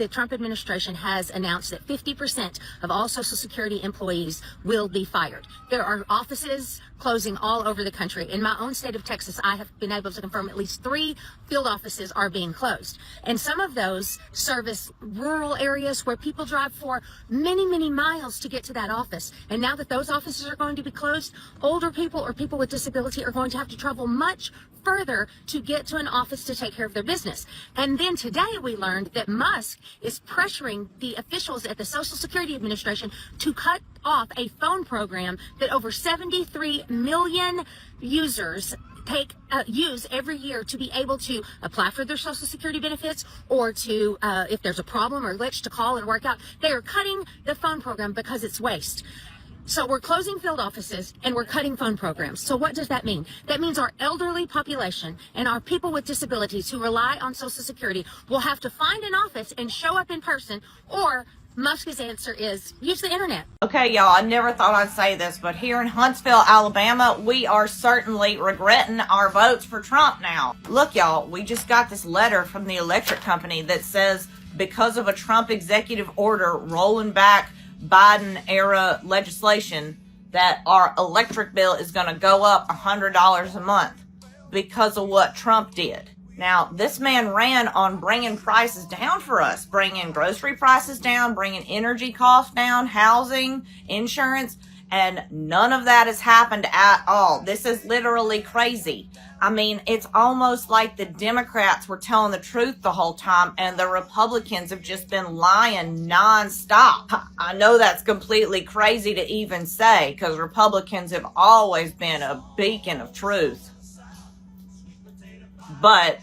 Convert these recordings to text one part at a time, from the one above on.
the Trump administration has announced that 50% of all Social Security employees will be fired. There are offices closing all over the country. In my own state of Texas, I have been able to confirm at least 3 field offices are being closed. And some of those service rural areas where people drive for many, many miles to get to that office. And now that those offices are going to be closed, older people or people with disability are going to have to travel much further to get to an office to take care of their business. And then today we learned that Musk is pressuring the officials at the Social Security Administration to cut off a phone program that over 73 million users use every year to be able to apply for their Social Security benefits, or to, if there's a problem or glitch, to call and work out. They are cutting the phone program because it's waste. So we're closing field offices and we're cutting phone programs. So what does that mean? That means our elderly population and our people with disabilities who rely on Social Security will have to find an office and show up in person, or Musk's answer is use the internet. Okay, y'all, I never thought I'd say this, but here in Huntsville, Alabama, we are certainly regretting our votes for Trump now. Look, y'all, we just got this letter from the electric company that says because of a Trump executive order rolling back Biden-era legislation, that our electric bill is going to go up $100 a month because of what Trump did. Now, this man ran on bringing prices down for us, bringing grocery prices down, bringing energy costs down, housing, insurance, and none of that has happened at all. This is literally crazy. I mean, it's almost like the Democrats were telling the truth the whole time and the Republicans have just been lying nonstop. I know that's completely crazy to even say, because Republicans have always been a beacon of truth. But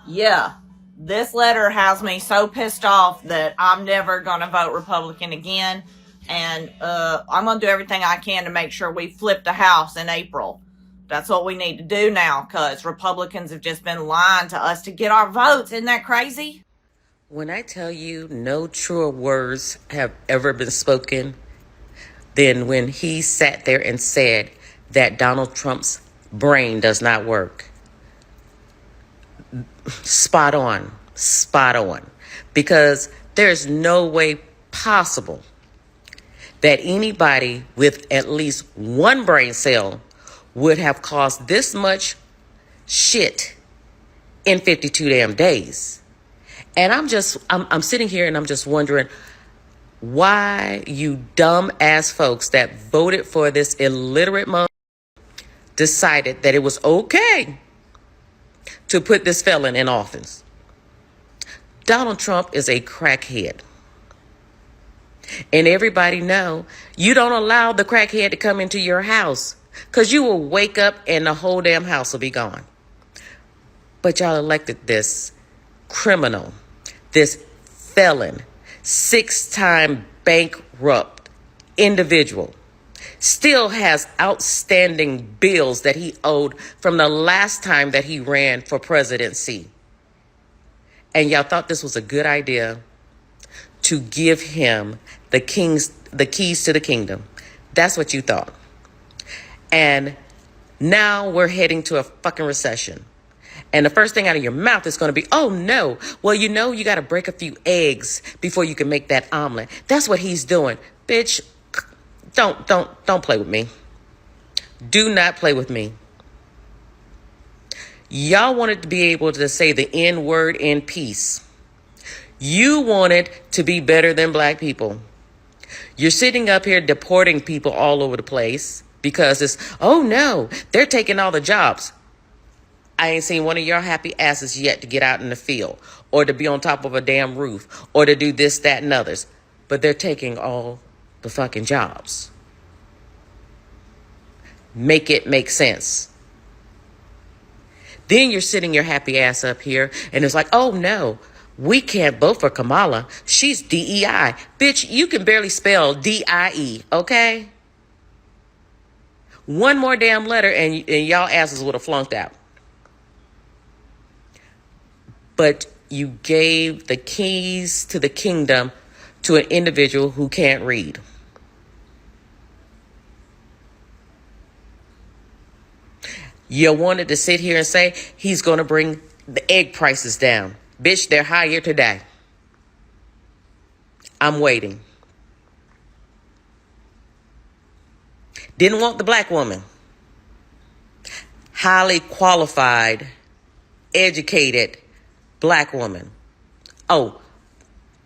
yeah, this letter has me so pissed off that I'm never going to vote Republican again. And I'm going to do everything I can to make sure we flip the House in April. That's what we need to do now, because Republicans have just been lying to us to get our votes. Isn't that crazy? When I tell you no truer words have ever been spoken than when he sat there and said that Donald Trump's brain does not work. Spot on. Because there's no way possible that anybody with at least one brain cell would have caused this much shit in 52 damn days. And I'm sitting here and I'm just wondering why you dumb ass folks that voted for this illiterate mother decided that it was okay to put this felon in office. Donald Trump is a crackhead. And everybody know you don't allow the crackhead to come into your house, because you will wake up and the whole damn house will be gone. But y'all elected this criminal, this felon, 6-time bankrupt individual, still has outstanding bills that he owed from the last time that he ran for presidency. And y'all thought this was a good idea to give him the keys to the kingdom. That's what you thought. And now we're heading to a fucking recession. And the first thing out of your mouth is going to be, oh no, well, you got to break a few eggs before you can make that omelet. That's what he's doing. Bitch, don't play with me. Do not play with me. Y'all wanted to be able to say the N word in peace. You wanted to be better than black people. You're sitting up here deporting people all over the place because it's, oh no, they're taking all the jobs. I ain't seen one of your happy asses yet to get out in the field or to be on top of a damn roof or to do this, that, and others. But they're taking all the fucking jobs. Make it make sense. Then you're sitting your happy ass up here and it's like, oh no, we can't vote for Kamala. She's DEI. Bitch, you can barely spell D-I-E, okay? One more damn letter and y'all asses would have flunked out. But you gave the keys to the kingdom to an individual who can't read. You wanted to sit here and say he's going to bring the egg prices down. Bitch, they're higher today. I'm waiting. Didn't want the black woman. Highly qualified, educated black woman. Oh,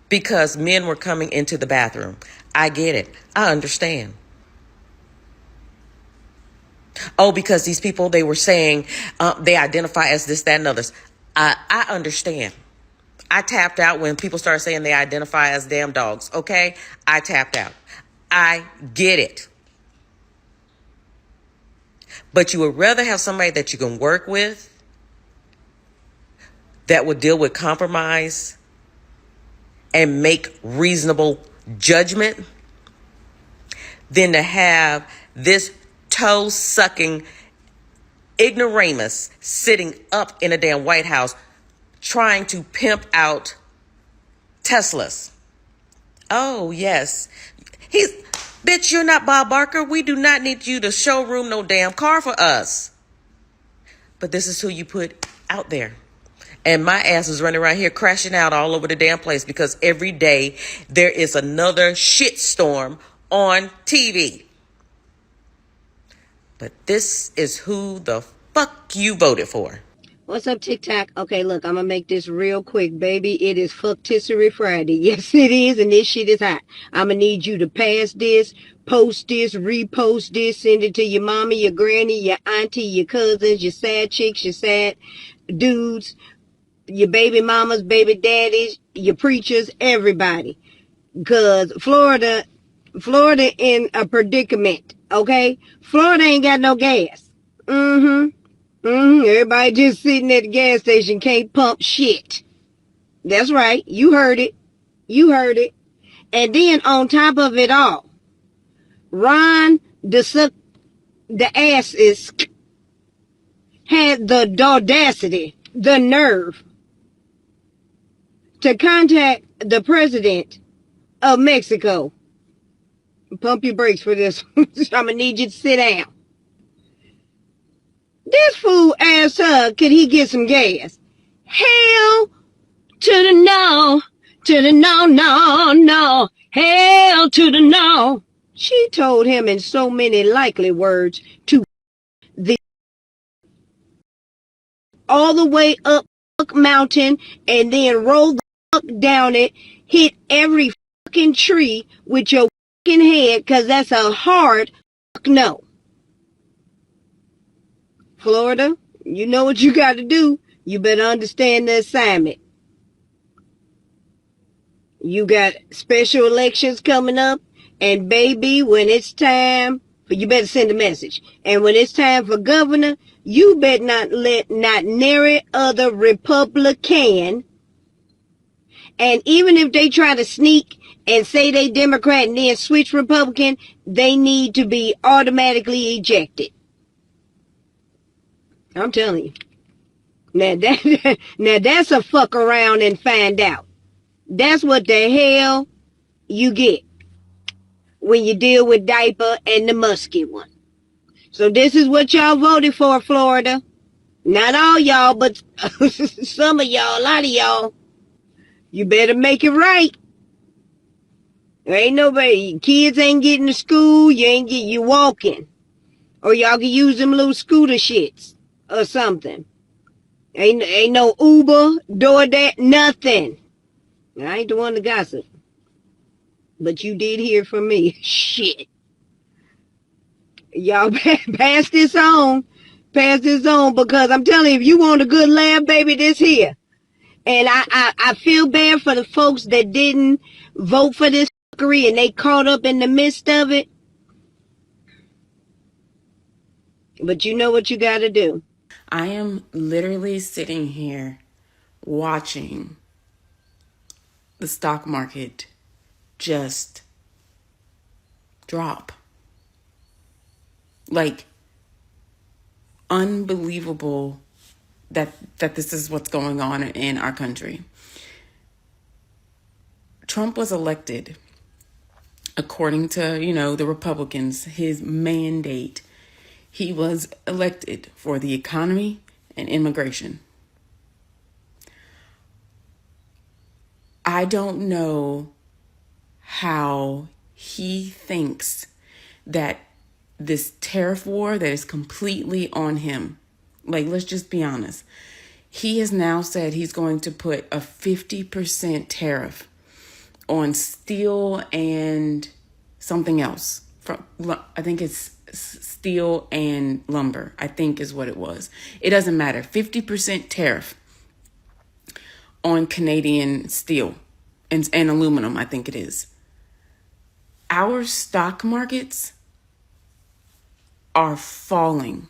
because men were coming into the bathroom. I get it. I understand. Oh, because these people, they were saying they identify as this, that, and others. I understand. I tapped out when people started saying they identify as damn dogs. Okay? I tapped out. I get it. But you would rather have somebody that you can work with that would deal with compromise and make reasonable judgment than to have this toe-sucking ignoramus sitting up in a damn White House trying to pimp out Teslas. Oh, yes. Bitch, you're not Bob Barker. We do not need you to showroom no damn car for us. But this is who you put out there. And my ass is running around here crashing out all over the damn place because every day there is another shitstorm on TV. But this is who the fuck you voted for. What's up, TikTok? Okay, look, I'm gonna make this real quick, baby. It is Fucktissery Friday. Yes, it is, and this shit is hot. I'm gonna need you to pass this, post this, repost this, send it to your mama, your granny, your auntie, your cousins, your sad chicks, your sad dudes, your baby mamas, baby daddies, your preachers, everybody. Cause Florida in a predicament, okay? Florida ain't got no gas. Everybody just sitting at the gas station can't pump shit. That's right. You heard it. You heard it. And then on top of it all, Ron the asses had the audacity, the nerve to contact the president of Mexico. Pump your brakes for this. I'm gonna need you to sit down. This fool asked her, could he get some gas? Hell to the no, to the no, no, no. Hell to the no. She told him in so many likely words to the all the way up mountain and then roll the fuck down it, hit every fucking tree with your fucking head, cause that's a hard fuck no. Florida, you know what you got to do. You better understand the assignment. You got special elections coming up. And baby, when it's time, you better send a message. And when it's time for governor, you better not let not nary other Republican. And even if they try to sneak and say they Democrat and then switch Republican, they need to be automatically ejected. I'm telling you. Now that's a fuck around and find out. That's what the hell you get when you deal with Diaper and the musky one. So this is what y'all voted for, Florida. Not all y'all, but some of y'all, a lot of y'all. You better make it right. There ain't nobody, kids ain't getting to school, you walking. Or y'all can use them little scooter shits or something. Ain't no Uber, DoorDash, nothing. I ain't the one to gossip. But you did hear from me. Shit. Y'all pass this on. Pass this on, because I'm telling you, if you want a good laugh, baby, this here. And I feel bad for the folks that didn't vote for this fuckery and they caught up in the midst of it. But you know what you gotta do. I am literally sitting here watching the stock market just drop. Like, unbelievable that this is what's going on in our country. Trump was elected according to, the Republicans, his mandate. He was elected for the economy and immigration. I don't know how he thinks that this tariff war that is completely on him, like, let's just be honest. He has now said he's going to put a 50% tariff on steel and something else. I think it's steel and lumber, I think is what it was. It doesn't matter. 50% tariff on Canadian steel and aluminum, I think it is. Our stock markets are falling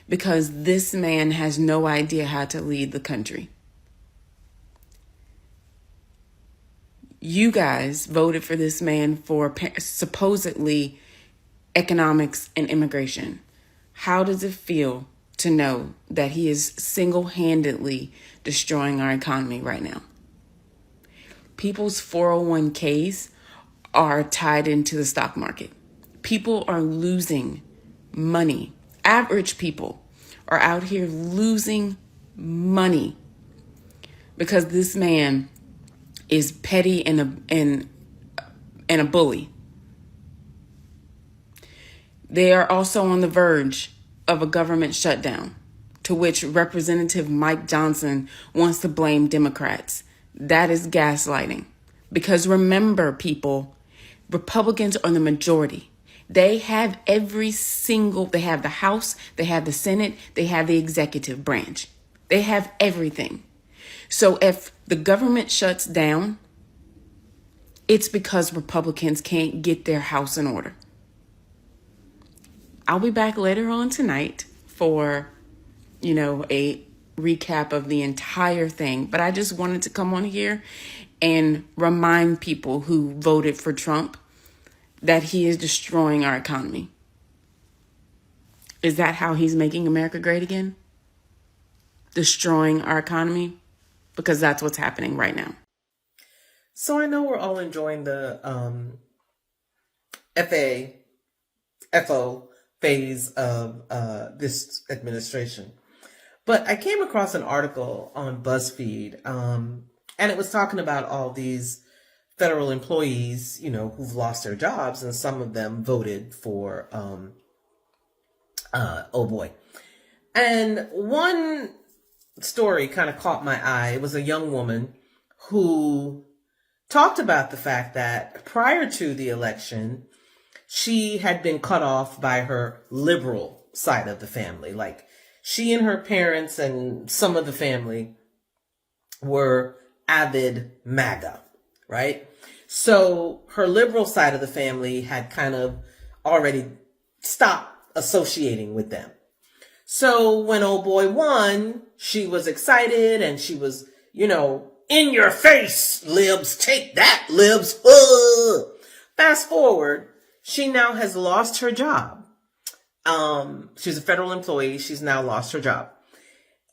because this man has no idea how to lead the country. You guys voted for this man for supposedly economics and immigration. How does it feel to know that he is single-handedly destroying our economy right now? People's 401ks are tied into the stock market. People are losing money. Average people are out here losing money because this man is petty and a bully. They are also on the verge of a government shutdown, to which Representative Mike Johnson wants to blame Democrats. That is gaslighting. Because remember, people, Republicans are the majority. They have they have the House, they have the Senate, they have the executive branch. They have everything. So if the government shuts down, it's because Republicans can't get their house in order. I'll be back later on tonight for, a recap of the entire thing. But I just wanted to come on here and remind people who voted for Trump that he is destroying our economy. Is that how he's making America great again? Destroying our economy? Because that's what's happening right now. So I know we're all enjoying the FAFO phase of this administration. But I came across an article on BuzzFeed, and it was talking about all these federal employees, who've lost their jobs, and some of them voted for, oh boy. And one story kind of caught my eye. It was a young woman who talked about the fact that prior to the election, she had been cut off by her liberal side of the family. Like, she and her parents and some of the family were avid MAGA, right? So her liberal side of the family had kind of already stopped associating with them. So when old boy won, she was excited and she was, in your face, libs, take that, libs. Fast forward, she now has lost her job. She's a federal employee. She's now lost her job.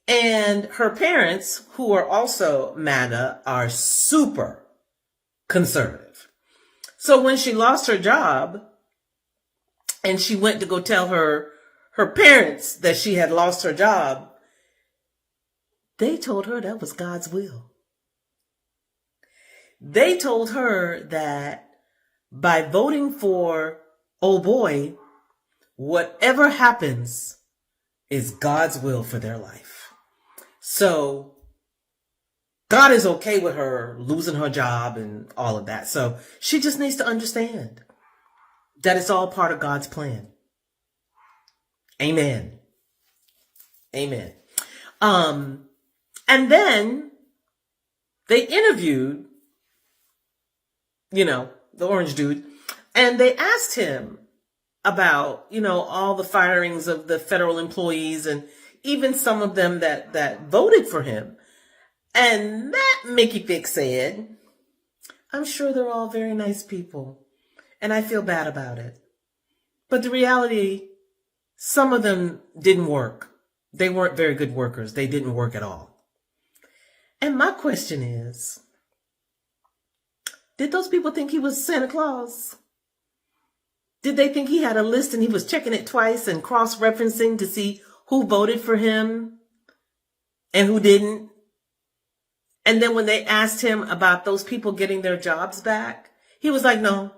And her parents, who are also MAGA, are super conservative. So when she lost her job and she went to go tell her parents that she had lost her job, they told her that was God's will. They told her that by voting for old boy, whatever happens is God's will for their life. So God is okay with her losing her job and all of that. So she just needs to understand that it's all part of God's plan. Amen. Amen. And then they interviewed, the orange dude, and they asked him about, all the firings of the federal employees and even some of them that voted for him. And that Mickey Vick said, I'm sure they're all very nice people, and I feel bad about it. But the reality, some of them didn't work. They weren't very good workers. They didn't work at all. And my question is, did those people think he was Santa Claus? Did they think he had a list and he was checking it twice and cross-referencing to see who voted for him and who didn't? And then when they asked him about those people getting their jobs back, He was like, no,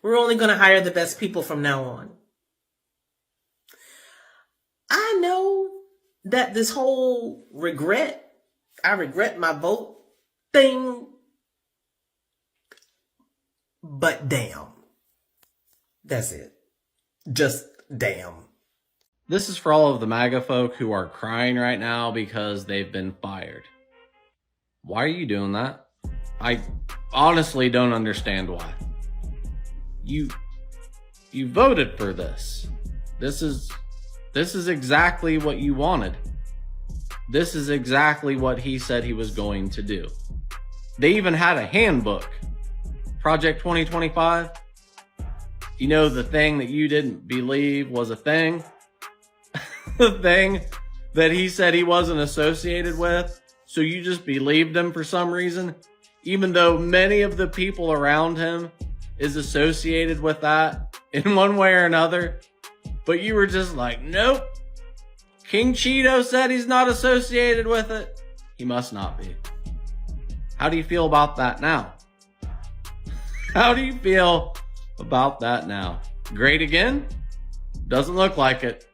we're only going to hire the best people from now on. I know that this whole I regret my vote thing, but damn. That's it. Just damn. This is for all of the MAGA folk who are crying right now because they've been fired. Why are you doing that? I honestly don't understand why. You voted for this. This is exactly what you wanted. This is exactly what he said he was going to do. They even had a handbook. Project 2025. You know, the thing that you didn't believe was a thing? The thing that he said he wasn't associated with, so you just believed him for some reason, even though many of the people around him is associated with that in one way or another. But you were just like, nope. King Cheeto said he's not associated with it. He must not be. How do you feel about that now? How do you feel about that now? Great again? Doesn't look like it.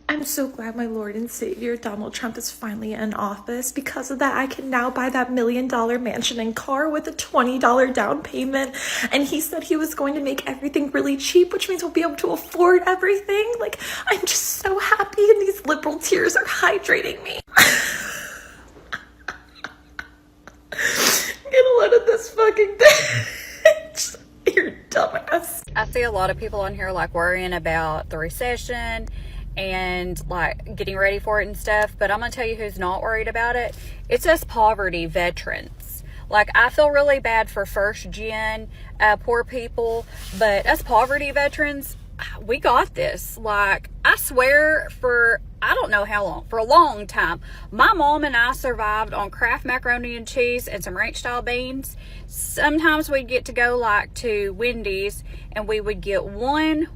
I'm so glad my Lord and Savior Donald Trump is finally in office. Because of that, I can now buy that $1 million mansion and car with a $20 down payment. And he said he was going to make everything really cheap, which means we'll be able to afford everything. Like, I'm just so happy, and these liberal tears are hydrating me. Get a load of this fucking bitch. You're dumbass. I see a lot of people on here like worrying about the recession and like getting ready for it and stuff, but I'm gonna tell you who's not worried about it. It's us poverty veterans. Like, I feel really bad for first gen poor people, but us poverty veterans, we got this. Like, I swear, for I don't know how long, for a long time, my mom and I survived on Kraft macaroni and cheese and some ranch style beans. Sometimes we'd get to go like to Wendy's and we would get $1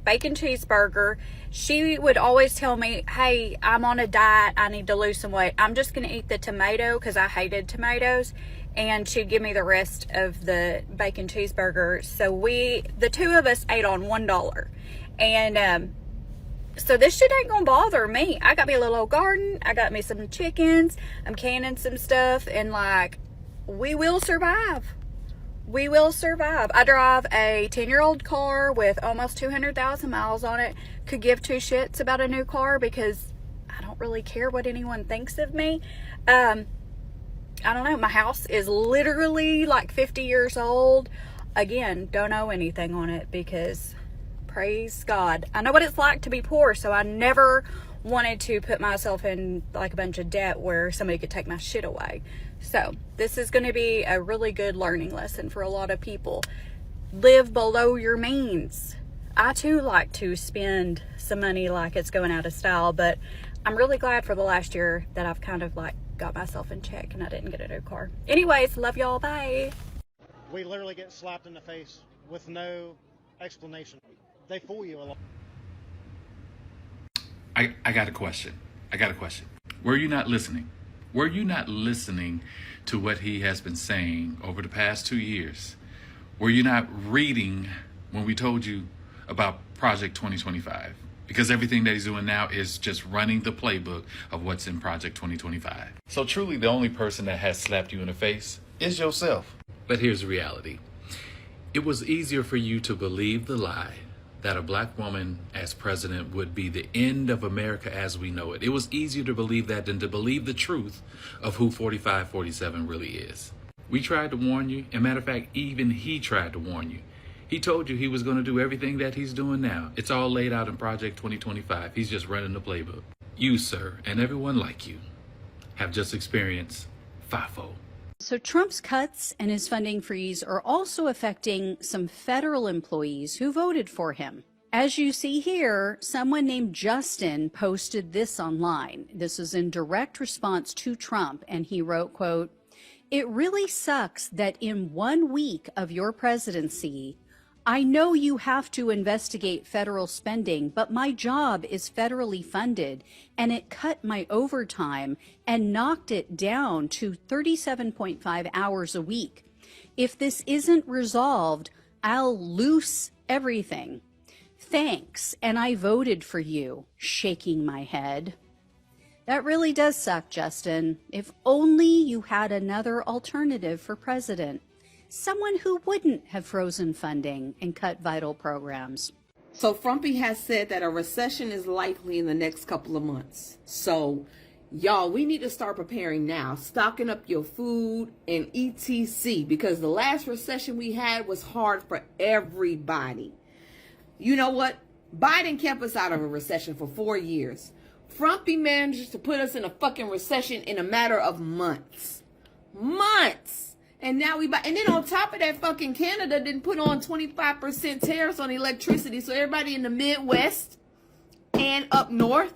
bacon cheeseburger. She would always tell me, hey, I'm on a diet, I need to lose some weight, I'm just gonna eat the tomato, because I hated tomatoes, and she'd give me the rest of the bacon cheeseburger. So the two of us ate on $1. And so this shit ain't gonna bother me. I got me a little old garden, I got me some chickens, I'm canning some stuff, and like, we will survive. We will survive. I drive a 10-year-old car with almost 200,000 miles on it. Could give two shits about a new car because I don't really care what anyone thinks of me. I don't know. My house is literally like 50 years old. Again, don't owe anything on it because, praise God, I know what it's like to be poor, so I never wanted to put myself in like a bunch of debt where somebody could take my shit away. So this is going to be a really good learning lesson for a lot of people. Live below your means. I too like to spend some money like it's going out of style, but I'm really glad for the last year that I've kind of like got myself in check and I didn't get a new car. Anyways, love y'all. Bye. We literally get slapped in the face with no explanation. They fool you a lot. I got a question. Were you not listening? Were you not listening to what he has been saying over the past 2 years? Were you not reading when we told you about Project 2025? Because everything that he's doing now is just running the playbook of what's in Project 2025. So truly the only person that has slapped you in the face is yourself. But here's the reality. It was easier for you to believe the lie that a black woman as president would be the end of America as we know it. It was easier to believe that than to believe the truth of who 4547 really is. We tried to warn you. As a matter of fact, even he tried to warn you. He told you he was going to do everything that he's doing now. It's all laid out in Project 2025. He's just running the playbook. You, sir, and everyone like you have just experienced FAFO. So Trump's cuts and his funding freeze are also affecting some federal employees who voted for him. As you see here, someone named Justin posted this online. This is in direct response to Trump, and he wrote, quote, "It really sucks that in 1 week of your presidency, I know you have to investigate federal spending, but my job is federally funded, and it cut my overtime and knocked it down to 37.5 hours a week. If this isn't resolved, I'll loose everything. Thanks, and I voted for you, shaking my head. That really does suck, Justin. If only you had another alternative for president. Someone who wouldn't have frozen funding and cut vital programs. So Frumpy has said that a recession is likely in the next couple of months. So y'all, we need to start preparing now, stocking up your food and etc. because the last recession we had was hard for everybody. You know what? Biden kept us out of a recession for 4 years. Frumpy managed to put us in a fucking recession in a matter of months. Months! And now and then on top of that, fucking Canada didn't put on 25% tariffs on electricity. So everybody in the Midwest and up north,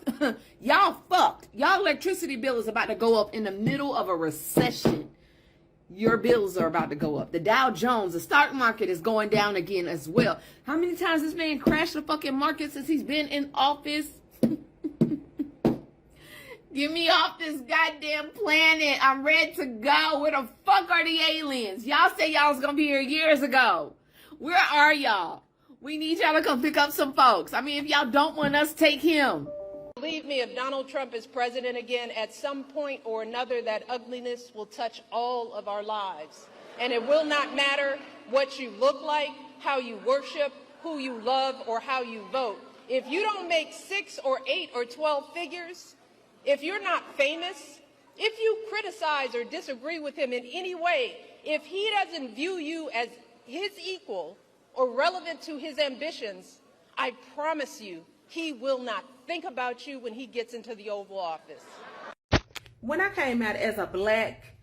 y'all fucked. Y'all electricity bill is about to go up in the middle of a recession. Your bills are about to go up. The Dow Jones, the stock market is going down again as well. How many times this man crashed the fucking market since he's been in office? Get me off this goddamn planet. I'm ready to go. Where the fuck are the aliens? Y'all say y'all was gonna be here years ago. Where are y'all? We need y'all to come pick up some folks. I mean, if y'all don't want us, take him. Believe me, if Donald Trump is president again, at some point or another, that ugliness will touch all of our lives. And it will not matter what you look like, how you worship, who you love, or how you vote. If you don't make 6 or 8 or 12 figures, if you're not famous, if you criticize or disagree with him in any way, if he doesn't view you as his equal or relevant to his ambitions, I promise you, he will not think about you when he gets into the Oval Office. When I came out as a black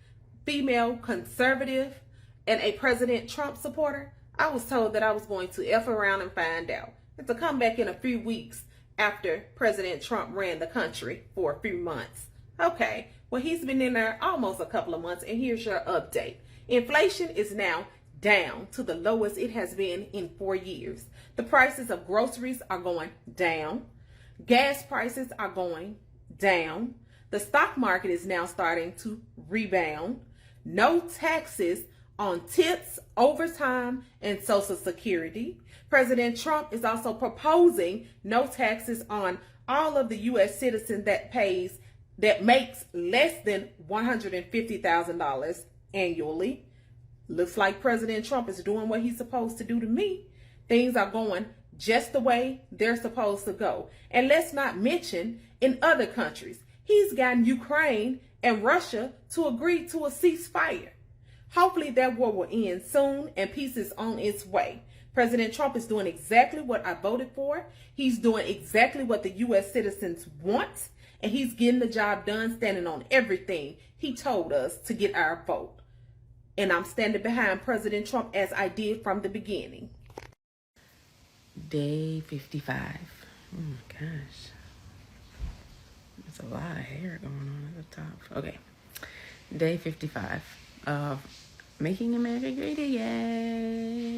female conservative and a President Trump supporter, I was told that I was going to F around and find out, and to come back in a few weeks after President Trump ran the country for a few months. Okay, well, he's been in there almost a couple of months, and here's your update. Inflation is now down to the lowest it has been in 4 years. The prices of groceries are going down. Gas prices are going down. The stock market is now starting to rebound. No taxes on tips, overtime, and Social Security. President Trump is also proposing no taxes on all of the U.S. citizens that makes less than $150,000 annually. Looks like President Trump is doing what he's supposed to do to me. Things are going just the way they're supposed to go. And let's not mention in other countries, he's gotten Ukraine and Russia to agree to a ceasefire. Hopefully that war will end soon and peace is on its way. President Trump is doing exactly what I voted for. He's doing exactly what the U.S. citizens want. And he's getting the job done, standing on everything he told us to get our vote. And I'm standing behind President Trump as I did from the beginning. Day 55. Oh my gosh. There's a lot of hair going on at the top. Okay. Day 55 of Making America Great Again.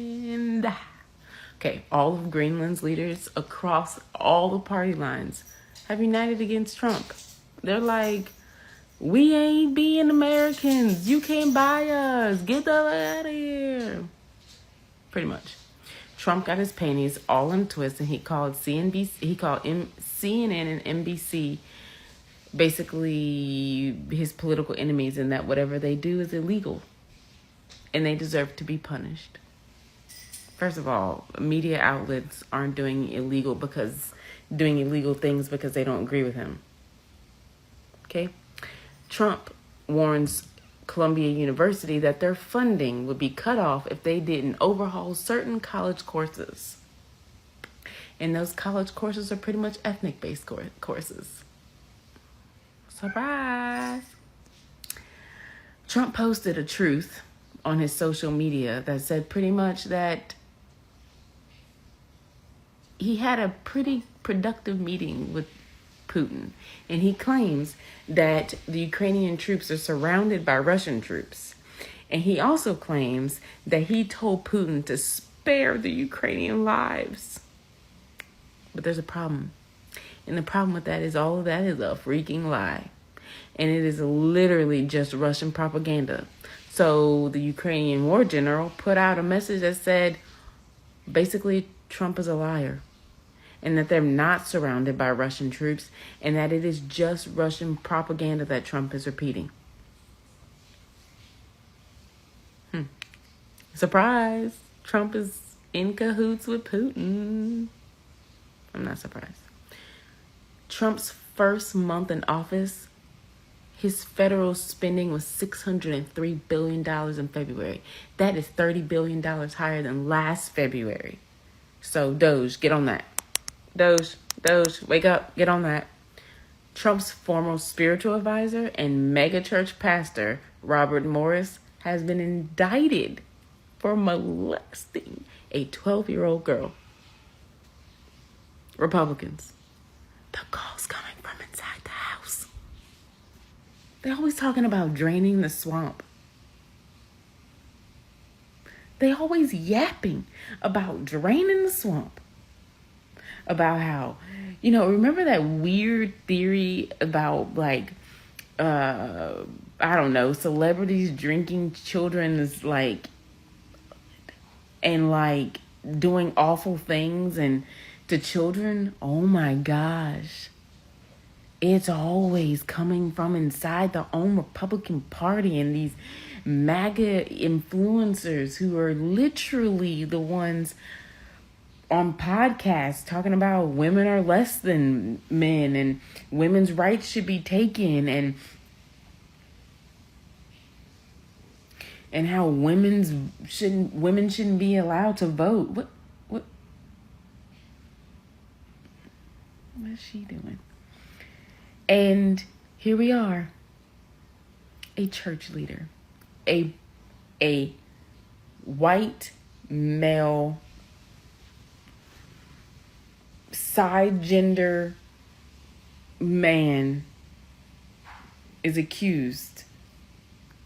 Okay, all of Greenland's leaders across all the party lines have united against Trump. They're like, we ain't being Americans. You can't buy us. Get the hell out of here. Pretty much. Trump got his panties all in a twist, and he called CNN and NBC basically his political enemies, and that whatever they do is illegal and they deserve to be punished. First of all, media outlets aren't doing illegal things because they don't agree with him. Okay? Trump warns Columbia University that their funding would be cut off if they didn't overhaul certain college courses. And those college courses are pretty much ethnic-based courses. Surprise! Trump posted a truth on his social media that said pretty much that he had a pretty productive meeting with Putin, and he claims that the Ukrainian troops are surrounded by Russian troops. And he also claims that he told Putin to spare the Ukrainian lives. But there's a problem. And the problem with that is all of that is a freaking lie. And it is literally just Russian propaganda. So the Ukrainian war general put out a message that said, basically, Trump is a liar. And that they're not surrounded by Russian troops. And that it is just Russian propaganda that Trump is repeating. Surprise! Trump is in cahoots with Putin. I'm not surprised. Trump's first month in office, his federal spending was $603 billion in February. That is $30 billion higher than last February. So, Doge, get on that. Doge, wake up, get on that. Trump's former spiritual advisor and mega church pastor, Robert Morris, has been indicted for molesting a 12-year-old girl. Republicans, the call's coming from inside the house. They're always talking about draining the swamp. They always yapping about draining the swamp. About how, remember that weird theory about I don't know, celebrities drinking children's and doing awful things and to children? Oh my gosh. It's always coming from inside the own Republican Party and these MAGA influencers who are literally the ones on podcasts talking about women are less than men and women's rights should be taken and how women shouldn't be allowed to vote. What is she doing? And here we are, a church leader, a white male side gender man is accused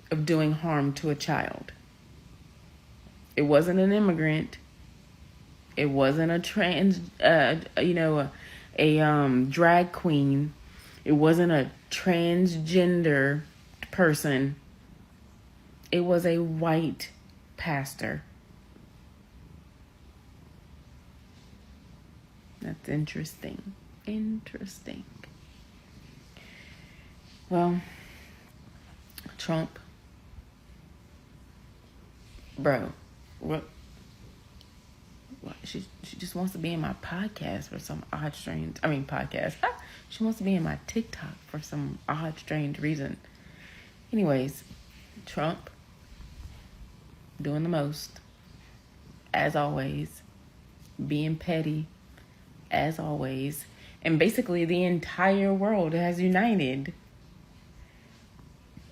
of doing harm to a child. It wasn't an immigrant. It wasn't a drag queen. It wasn't a transgender person. It was a white pastor. That's interesting. Interesting. Well, Trump. Bro, what? She just wants to be in my podcast for some odd, strange... podcast. She wants to be in my TikTok for some odd, strange reason. Anyways, Trump doing the most. As always. Being petty. As always. And basically the entire world has united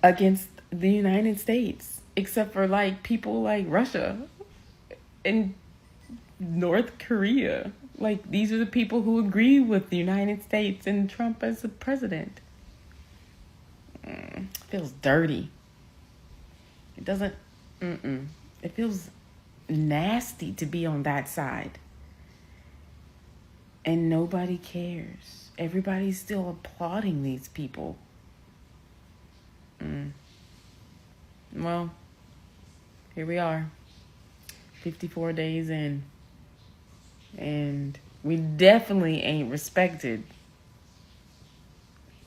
against the United States. Except for people like Russia and North Korea. These are the people who agree with the United States and Trump as the president. Feels dirty. It doesn't... It feels nasty to be on that side. And nobody cares. Everybody's still applauding these people. Well, here we are. 54 days in. And we definitely ain't respected.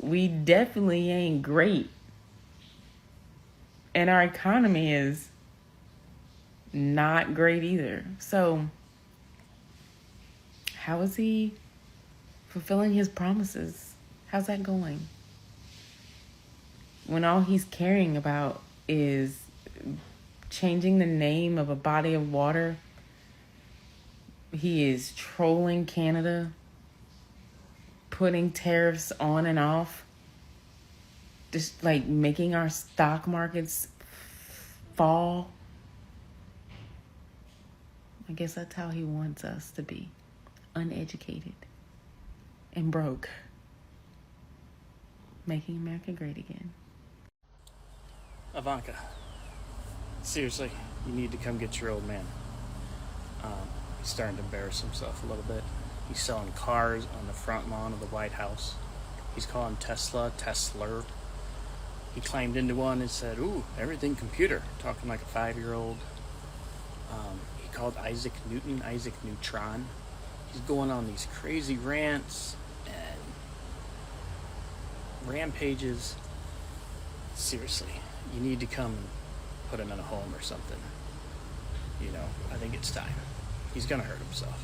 We definitely ain't great. And our economy is not great either. So, how is he fulfilling his promises? How's that going? When all he's caring about is changing the name of a body of water. He is trolling Canada, putting tariffs on and off, just making our stock markets fall. I guess that's how he wants us to be, uneducated and broke, making America great again. Ivanka, seriously, you need to come get your old man. He's starting to embarrass himself a little bit. He's selling cars on the front lawn of the White House. He's calling Tesla Tesla. He climbed into one and said, "Ooh, everything computer," talking like a 5-year-old. He called Isaac Newton Isaac Neutron. He's going on these crazy rants and rampages. Seriously, you need to come and put him in a home or something. I think it's time. He's gonna hurt himself.